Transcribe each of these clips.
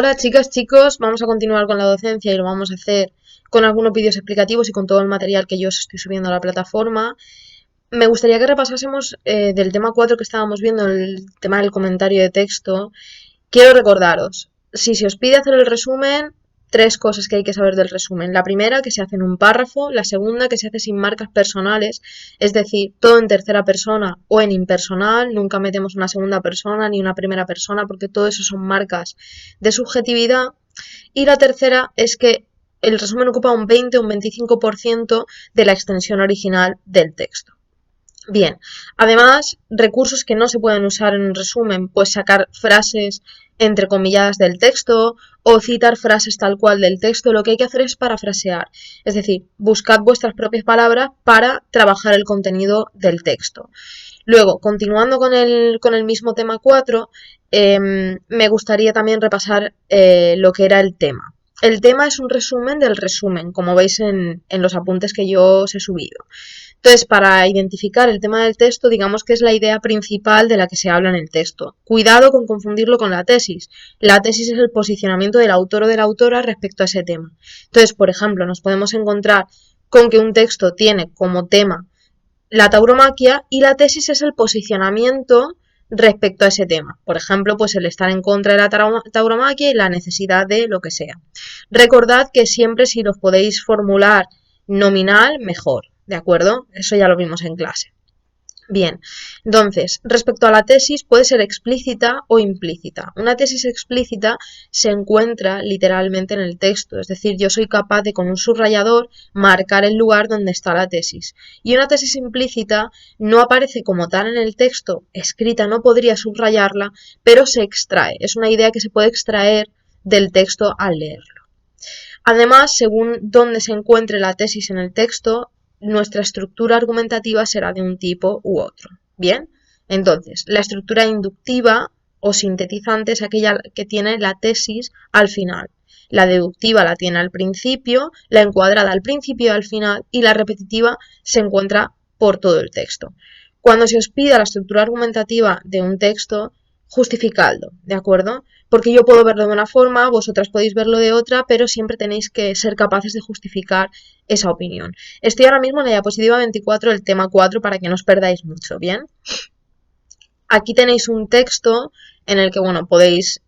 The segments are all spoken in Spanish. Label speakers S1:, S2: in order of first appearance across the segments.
S1: Hola chicas, chicos, vamos a continuar con la docencia y lo vamos a hacer con algunos vídeos explicativos y con todo el material que yo os estoy subiendo a la plataforma. Me gustaría que repasásemos del tema 4 que estábamos viendo, el tema del comentario de texto. Quiero recordaros, si se os pide hacer el resumen, tres cosas que hay que saber del resumen. La primera, que se hace en un párrafo. La segunda, que se hace sin marcas personales, es decir, todo en tercera persona o en impersonal. Nunca metemos una segunda persona ni una primera persona porque todo eso son marcas de subjetividad. Y la tercera es que el resumen ocupa un 20 o un 25% de la extensión original del texto. Bien, además, recursos que no se pueden usar en un resumen, pues sacar frases entrecomilladas del texto o citar frases tal cual del texto. Lo que hay que hacer es parafrasear, es decir, buscad vuestras propias palabras para trabajar el contenido del texto. Luego, continuando con el mismo tema 4, me gustaría también repasar lo que era el tema. El tema es un resumen del resumen, como veis en los apuntes que yo os he subido. Entonces, para identificar el tema del texto, digamos que es la idea principal de la que se habla en el texto. Cuidado con confundirlo con la tesis. La tesis es el posicionamiento del autor o de la autora respecto a ese tema. Entonces, por ejemplo, nos podemos encontrar con que un texto tiene como tema la tauromaquia y la tesis es el posicionamiento respecto a ese tema. Por ejemplo, pues el estar en contra de la tauromaquia y la necesidad de lo que sea. Recordad que siempre si los podéis formular nominal, mejor. ¿De acuerdo? Eso ya lo vimos en clase. Bien, entonces, respecto a la tesis puede ser explícita o implícita. Una tesis explícita se encuentra literalmente en el texto, es decir, yo soy capaz de con un subrayador marcar el lugar donde está la tesis. Y una tesis implícita no aparece como tal en el texto, escrita, no podría subrayarla, pero se extrae. Es una idea que se puede extraer del texto al leerlo. Además, según dónde se encuentre la tesis en el texto, nuestra estructura argumentativa será de un tipo u otro. Bien, entonces, la estructura inductiva o sintetizante es aquella que tiene la tesis al final. La deductiva la tiene al principio, la encuadrada al principio y al final, y la repetitiva se encuentra por todo el texto. Cuando se os pida la estructura argumentativa de un texto, justificadlo, ¿de acuerdo? Porque yo puedo verlo de una forma, vosotras podéis verlo de otra, pero siempre tenéis que ser capaces de justificar esa opinión. Estoy ahora mismo en la diapositiva 24 del tema 4 para que no os perdáis mucho, ¿bien? Aquí tenéis un texto en el que, bueno, podéis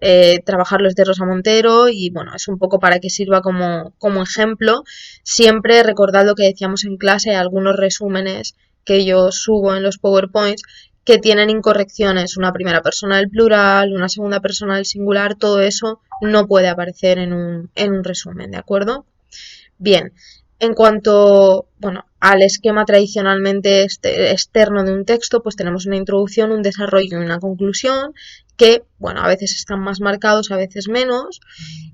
S1: trabajarlo desde Rosa Montero y, bueno, es un poco para que sirva como ejemplo. Siempre recordad lo que decíamos en clase, algunos resúmenes que yo subo en los PowerPoints que tienen incorrecciones, una primera persona del plural, una segunda persona del singular, todo eso no puede aparecer en un resumen, ¿de acuerdo? Bien, en cuanto, bueno, al esquema tradicionalmente externo de un texto, pues tenemos una introducción, un desarrollo y una conclusión que, bueno, a veces están más marcados, a veces menos.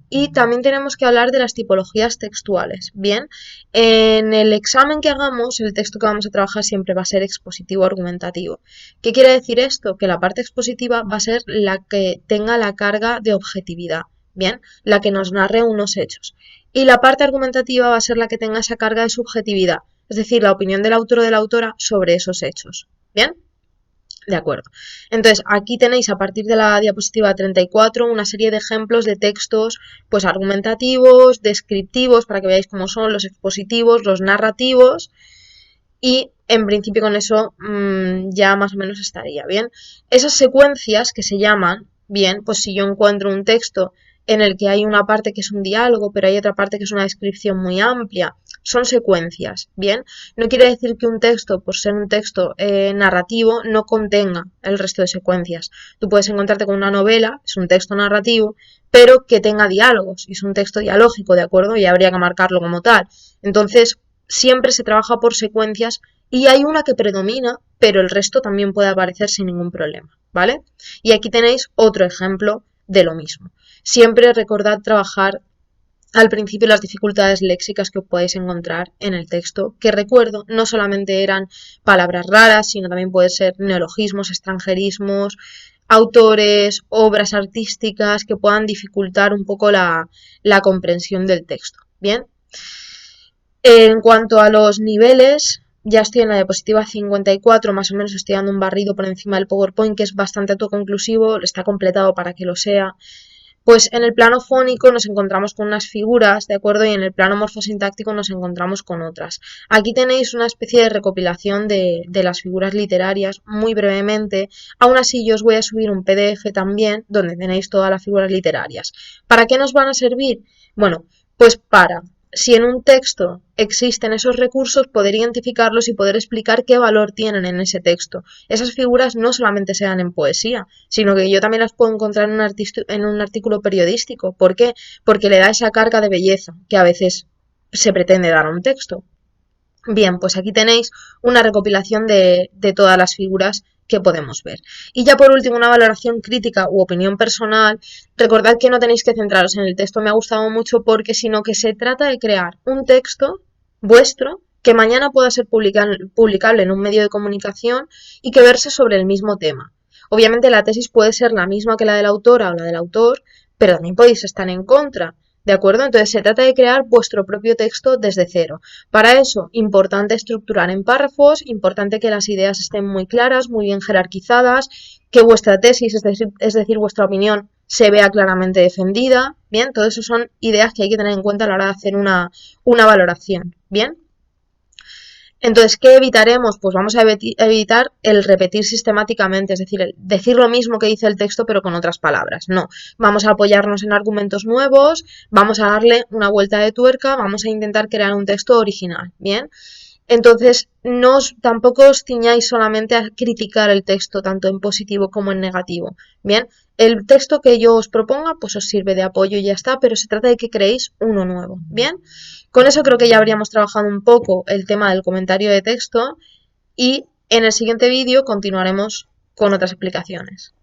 S1: Y también tenemos que hablar de las tipologías textuales. Bien, en el examen que hagamos, el texto que vamos a trabajar siempre va a ser expositivo argumentativo. ¿Qué quiere decir esto? Que la parte expositiva va a ser la que tenga la carga de objetividad. Bien, la que nos narre unos hechos. Y la parte argumentativa va a ser la que tenga esa carga de subjetividad, es decir, la opinión del autor o de la autora sobre esos hechos. ¿Bien? De acuerdo. Entonces, aquí tenéis a partir de la diapositiva 34 una serie de ejemplos de textos pues argumentativos, descriptivos, para que veáis cómo son los expositivos, los narrativos y en principio con eso ya más o menos estaría bien. Esas secuencias que se llaman, bien, pues si yo encuentro un texto en el que hay una parte que es un diálogo, pero hay otra parte que es una descripción muy amplia, son secuencias, ¿bien? No quiere decir que un texto, por ser un texto narrativo, no contenga el resto de secuencias. Tú puedes encontrarte con una novela, es un texto narrativo, pero que tenga diálogos, y es un texto dialógico, ¿de acuerdo? Y habría que marcarlo como tal. Entonces, siempre se trabaja por secuencias y hay una que predomina, pero el resto también puede aparecer sin ningún problema, ¿vale? Y aquí tenéis otro ejemplo de lo mismo. Siempre recordad trabajar al principio las dificultades léxicas que podéis encontrar en el texto, que recuerdo no solamente eran palabras raras, sino también pueden ser neologismos, extranjerismos, autores, obras artísticas que puedan dificultar un poco la comprensión del texto. Bien, en cuanto a los niveles, ya estoy en la diapositiva 54, más o menos estoy dando un barrido por encima del PowerPoint que es bastante autoconclusivo, está completado para que lo sea. Pues en el plano fónico nos encontramos con unas figuras, ¿de acuerdo? Y en el plano morfosintáctico nos encontramos con otras. Aquí tenéis una especie de recopilación de las figuras literarias muy brevemente. Aún así yo os voy a subir un PDF también donde tenéis todas las figuras literarias. ¿Para qué nos van a servir? Bueno, pues para, si en un texto existen esos recursos, poder identificarlos y poder explicar qué valor tienen en ese texto. Esas figuras no solamente se dan en poesía, sino que yo también las puedo encontrar en un artículo periodístico. ¿Por qué? Porque le da esa carga de belleza que a veces se pretende dar a un texto. Bien, pues aquí tenéis una recopilación de todas las figuras que podemos ver. Y ya por último, una valoración crítica u opinión personal. Recordad que no tenéis que centraros en el texto, me ha gustado mucho porque sino que se trata de crear un texto vuestro que mañana pueda ser publicable en un medio de comunicación y que verse sobre el mismo tema. Obviamente la tesis puede ser la misma que la de la autora o la del autor, pero también podéis estar en contra. ¿De acuerdo? Entonces se trata de crear vuestro propio texto desde cero. Para eso, importante estructurar en párrafos, importante que las ideas estén muy claras, muy bien jerarquizadas, que vuestra tesis, es decir, vuestra opinión, se vea claramente defendida. Bien, todo eso son ideas que hay que tener en cuenta a la hora de hacer una valoración. Bien. Entonces, ¿qué evitaremos? Pues vamos a evitar el repetir sistemáticamente, es decir, el decir lo mismo que dice el texto pero con otras palabras. No, vamos a apoyarnos en argumentos nuevos, vamos a darle una vuelta de tuerca, vamos a intentar crear un texto original, ¿bien? Entonces, tampoco os ciñáis solamente a criticar el texto, tanto en positivo como en negativo. Bien, el texto que yo os proponga, pues os sirve de apoyo y ya está, pero se trata de que creéis uno nuevo. Bien, con eso creo que ya habríamos trabajado un poco el tema del comentario de texto y en el siguiente vídeo continuaremos con otras explicaciones.